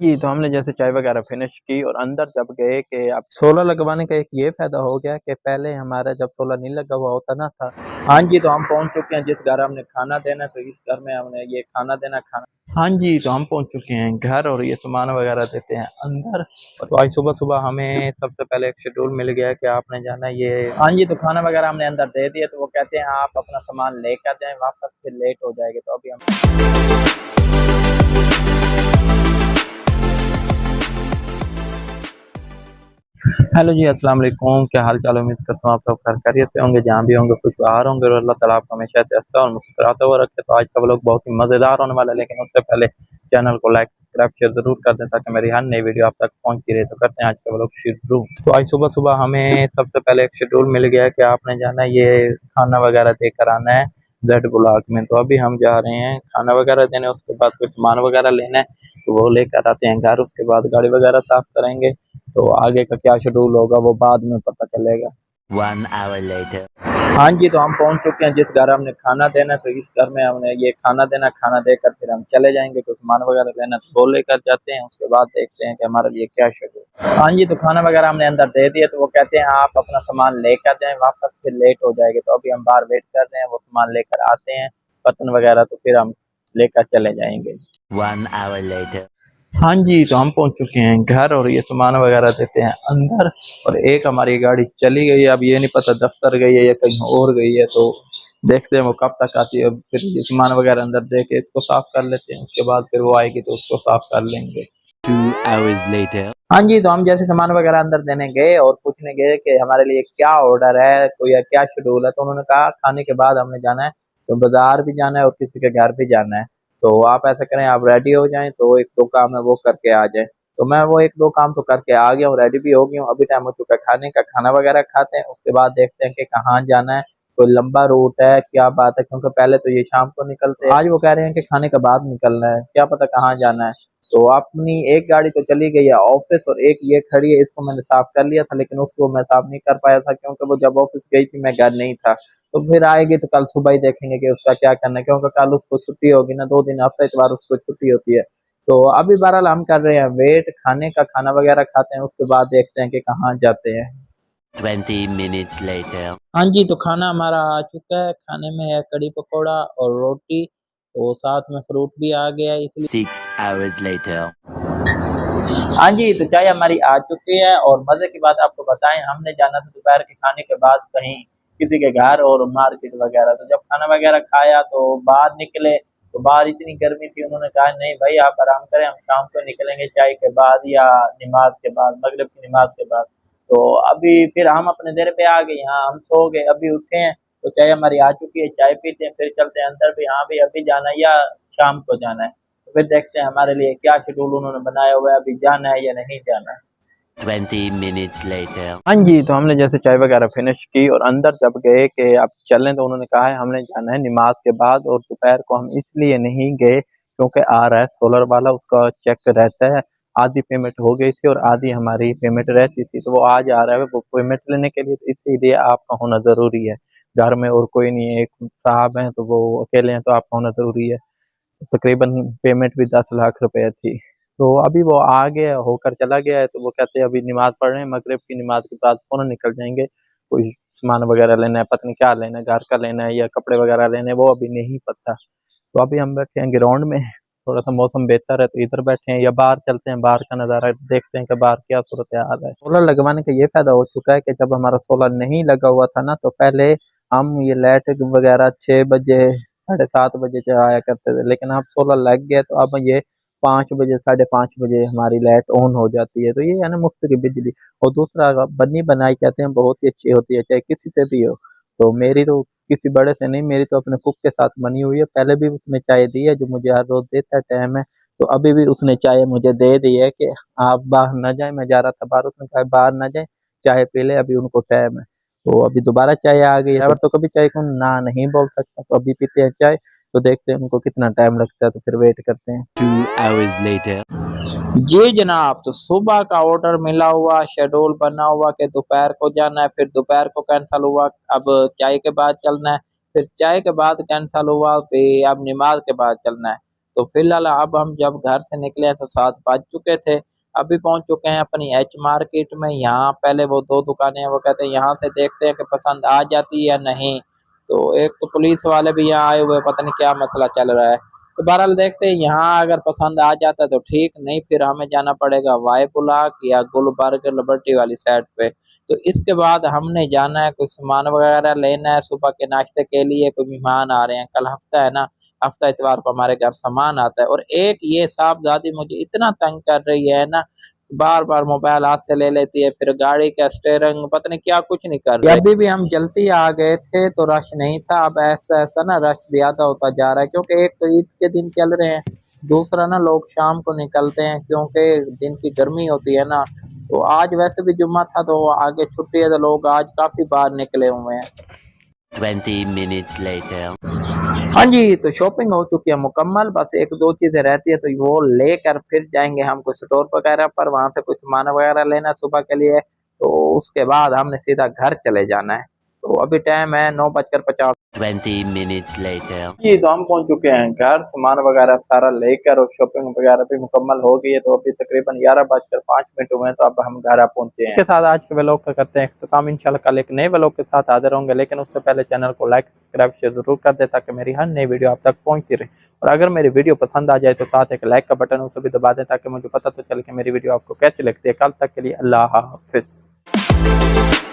जी, तो हमने जैसे चाय वगैरह फ़िनिश की और अंदर जब गए कि अब सोलर लगवाने का एक ये फ़ायदा हो गया कि पहले हमारा जब सोलर नहीं लगा हुआ होता ना था। हाँ जी, तो हम पहुँच चुके हैं जिस घर हमने खाना देना है, तो इस घर में हमने ये खाना देना खाना हाँ जी, तो हम पहुँच चुके हैं घर और ये सामान वगैरह देते हैं अंदर। तो आज सुबह-सुबह हमें सबसे पहले एक शेड्यूल मिल गया है कि आपने जाना है ये हाँ जी, तो खाना वगैरह हमने अंदर दे दिया, तो वो कहते हैं आप अपना सामान लेकर जाएँ वापस, फिर लेट हो जाएँगे। तो अभी हम हेलो जी, अस्सलाम वालेकुम, क्या हाल-चाल? उम्मीद करता हूँ आप सब खैरियत से होंगे, जहाँ भी होंगे खुश बाहर होंगे और अल्लाह ताला आपको हमेशा ऐसे हँसता और मुस्कुराता हुआ रखे। तो आज का व्लॉग बहुत ही मज़ेदार होने वाला है, लेकिन उससे पहले चैनल को लाइक, सब्सक्राइब, शेयर ज़रूर कर दें ताकि मेरी हर नई वीडियो आप तक पहुँचती रहे। तो करते हैं आज का व्लॉग शुरू। तो आज सुबह-सुबह हमें सबसे पहले एक शेड्यूल मिल गया है कि आपने जाना है ये खाना वगैरह देकर आना है जेड ब्लॉक में। तो अभी हम जा रहे हैं खाना वगैरह देने, उसके बाद कुछ सामान वगैरह लेना है, तो वो लेकर आते हैं घर। उसके बाद गाड़ी वगैरह साफ़ करेंगे। तो आगे का क्या शेड्यूल होगा वो बाद में पता चलेगा। 1 hour later. हाँ जी, तो हम पहुँच चुके हैं जिस घर हमने खाना देना है, तो इस घर में हमने ये खाना देना, खाना देकर फिर हम चले जाएँगे, कुछ सामान वगैरह लेना है तो वो लेकर जाते हैं, उसके बाद देखते हैं कि हमारे लिए क्या शेड्यूल हाँ जी, तो खाना वगैरह हमने अंदर दे दिया, तो वो कहते हैं आप अपना सामान लेकर जाएँ वापस, फिर लेट हो जाएँगे। तो अभी हम बाहर वेट कर रहे हैं, वो सामान लेकर आते हैं, बर्तन वगैरह, तो फिर हम लेकर चले जाएँगे। 1 hour later. हाँ जी, तो हम पहुँच चुके हैं घर और ये सामान वगैरह देते हैं अंदर और एक हमारी गाड़ी चली गई है, अब ये नहीं पता दफ्तर गई है या कहीं और गई है, तो देखते हैं वो कब तक आती है। अब फिर ये सामान वगैरह अंदर दे के इसको साफ कर लेते हैं, उसके बाद फिर वो आएगी तो उसको साफ कर लेंगे। 2 hours later. हाँ जी, तो हम जैसे सामान वगैरह अंदर देने गए और पूछने गए कि हमारे लिए क्या ऑर्डर है, कोई या क्या शेड्यूल है, तो उन्होंने कहा खाने के बाद हमने जाना है, तो बाज़ार भी जाना है और किसी के घर भी जाना है। तो आप ऐसा करें, आप रेडी हो जाएँ, तो 1-2 काम है वो करके आ जाएँ। तो मैं वो 1-2 काम तो करके आ गया हूँ, रेडी भी हो गया हूँ, अभी टाइम हो चुका है खाने का, खाना वगैरह खाते हैं, उसके बाद देखते हैं कि कहाँ जाना है, कोई लंबा रूट है, क्या बात है, क्योंकि पहले तो ये शाम को निकलते हैं, आज वो कह रहे हैं कि खाने के बाद निकलना है, क्या पता कहाँ जाना है। तो अपनी एक गाड़ी तो चली गई है ऑफिस और एक ये खड़ी है, इसको मैंने साफ कर लिया था, लेकिन उसको मैं साफ नहीं कर पाया था क्योंकि वो जब ऑफिस गई थी मैं घर नहीं था। तो फिर आएगी तो कल सुबह ही देखेंगे कि उसका क्या करना है, क्योंकि कल उसको छुट्टी होगी ना, 2 दिन हफ्ते इतवार उसको छुट्टी होती है। तो अभी बहरहाल हम कर रहे हैं वेट खाने का, खाना वगैरह खाते हैं, उसके बाद देखते हैं कि कहाँ जाते हैं। 20 minutes later. हाँ जी, तो खाना हमारा आ चुका है, खाने में है कढ़ी पकौड़ा और रोटी, तो साथ में फ्रूट भी आ गया है इसलिए 6 hours later. हाँ जी, तो चाय हमारी आ चुकी है और मज़े की बात आपको बताएँ, हमने जाना था दोपहर के खाने के बाद कहीं किसी के घर और मार्केट वग़ैरह, तो जब खाना वग़ैरह खाया तो बाहर निकले, तो बाहर इतनी गर्मी थी, उन्होंने कहा नहीं भाई आप आराम करें, हम शाम को निकलेंगे चाय के बाद या नमाज़ के बाद, मगरिब की नमाज़ के बाद। तो अभी फिर हम अपने डेरे पे आ गए, यहाँ हम सो गए, अभी उठे हैं, तो चाय हमारी आ चुकी है, चाय पीते हैं, फिर चलते हैं अंदर भी, हाँ भाई अभी जाना है या शाम को जाना है। तो फिर देखते हैं हमारे लिए क्या शेड्यूल उन्होंने बनाया हुआ है, अभी जाना है या नहीं जाना है। 20 minutes later. हाँ जी, तो हमने जैसे चाय वगैरह फ़िनिश की और अंदर जब गए कि अब चलें, तो उन्होंने कहा है हमने जाना है नमाज़ के बाद, और दोपहर को हम इसलिए नहीं गए क्योंकि आ रहा है सोलर वाला, उसका चेक रहता है। आधी पेमेंट हो गई थी और आधी हमारी पेमेंट रहती थी, तो वो आज आ रहा है वो पेमेंट लेने के लिए, तो इसीलिए आपका होना ज़रूरी है। घर में और कोई नहीं है, एक साहब हैं तो वो अकेले हैं, तो आपका होना ज़रूरी है। तकरीबन पेमेंट भी 10 लाख रुपए थी। तो अभी वो आ गया होकर चला गया है, तो वो कहते हैं अभी नमाज़ पढ़ रहे हैं, मगरिब की नमाज़ के बाद फ़ौरन निकल जाएँगे। कोई सामान वग़ैरह लेना है, पता नहीं क्या लेना है, घर का लेना है या कपड़े वग़ैरह लेने हैं, वो अभी नहीं पता। तो अभी हम बैठे हैं ग्राउंड में, थोड़ा-सा मौसम बेहतर है तो इधर बैठे हैं या बाहर चलते हैं, बाहर का नज़ारा देखते हैं कि बाहर क्या सूरत-ए-हाल है। सोलर लगवाने का ये फ़ायदा हो चुका है कि जब हमारा सोलर नहीं लगा हुआ था ना, तो पहले हम ये लाइट वग़ैरह 6 बजे, साढ़े 7 बजे चलाया करते थे, लेकिन अब सोलर लग गया तो अब ये 5 बजे, साढ़े 5 बजे हमारी लाइट ऑन हो जाती है, तो ये है ना मुफ़्त की बिजली। और दूसरा बनी-बनाई कहते हैं बहुत ही अच्छी होती है, चाहे किसी से भी हो। तो मेरी तो किसी बड़े से नहीं, मेरी तो अपने कुक के साथ बनी हुई है, पहले भी उसने चाय दी है जो मुझे हर रोज़ देता है टाइम है, तो अभी भी उसने चाय मुझे दे दी है कि आप बाहर ना जाएँ, मैं जा रहा था बाहर, उसने कहा बाहर ना जाएँ, चाय पी लें अभी उनको टाइम है। तो अभी दोबारा चाय आ गई है, ड्राइवर तो कभी चाय को ना नहीं बोल सकता, तो अभी पीते हैं चाय, तो देखते हैं उनको कितना टाइम लगता है, तो फिर वेट करते हैं। 2 hours later. जी जनाब, तो सुबह का ऑर्डर मिला हुआ, शेड्यूल बना हुआ कि दोपहर को जाना है, फिर दोपहर को कैंसल हुआ, अब चाय के बाद चलना है, फिर चाय के बाद कैंसल हुआ, फिर अब नमाज़ के बाद चलना है। तो फिलहाल अब हम जब घर से निकले हैं तो 7 बज चुके थे। अभी पहुंच चुके हैं अपनी एच मार्केट में। यहाँ पहले वो 2 दुकानें हैं, वो कहते हैं यहाँ से देखते हैं कि पसंद आ जाती है या नहीं। तो एक तो पुलिस वाले भी यहाँ आए हुए, पता नहीं क्या मसला चल रहा है। तो बहरहाल देखते हैं, यहाँ अगर पसंद आ जाता है तो ठीक, नहीं फिर हमें जाना पड़ेगा वाई बुलाक या गुलबर्ग लिबर्टी वाली साइड पे। तो इसके बाद हमने जाना है, कोई सामान वगैरह लेना है सुबह के नाश्ते के लिए। कोई मेहमान आ रहे हैं, कल हफ्ता है ना, हफ्ता इतवार को हमारे घर सामान आता है। और एक ये साहबजादी मुझे इतना तंग कर रही है ना, बार बार मोबाइल हाथ से ले लेती है, फिर गाड़ी का स्टीयरिंग पता नहीं क्या कुछ नहीं कर रही। अभी भी हम जल्दी आ गए थे तो रश नहीं था, अब ऐसा ऐसा ना रश ज्यादा होता जा रहा है, क्योंकि एक तो ईद के दिन चल रहे हैं, दूसरा ना लोग शाम को निकलते हैं क्योंकि दिन की गर्मी होती है ना। तो आज वैसे भी जुम्मा था तो आगे छुट्टी है, तो लोग आज काफी बाहर निकले हुए हैं। 20 minutes later. हाँ जी, तो शॉपिंग हो चुकी है मुकम्मल, बस 1-2 चीज़ें रहती है तो वो लेकर फिर जाएँगे हम कोई स्टोर वगैरह पर, वहाँ से कुछ सामान वगैरह लेना है सुबह के लिए। तो उसके बाद हमने सीधा घर चले जाना है। तो अभी टाइम है 9:50। 20 minutes later. जी, तो हम पहुँच चुके हैं घर, सामान वगैरह सारा लेकर और शॉपिंग वगैरह भी मुकम्मल हो गई है। तो अभी तकरीबन 11:05 हुए हैं, तो अब हम घर आ पहुँचे हैं। इसके साथ आज के व्लॉग का करते हैं इख्तिताम। इंशाल्लाह कल एक नए व्लॉग के साथ हाज़िर होंगे, लेकिन उससे पहले चैनल को लाइक, सब्सक्राइब, शेयर ज़रूर कर दें ताकि मेरी हर नई वीडियो आप तक पहुँचती रहे। और अगर मेरी वीडियो पसंद आ जाए तो साथ एक लाइक का बटन उसे भी दबा दें ताकि मुझे पता तो चले कि मेरी वीडियो आपको कैसी लगती है। कल तक के लिए अल्लाह हाफ़िज़।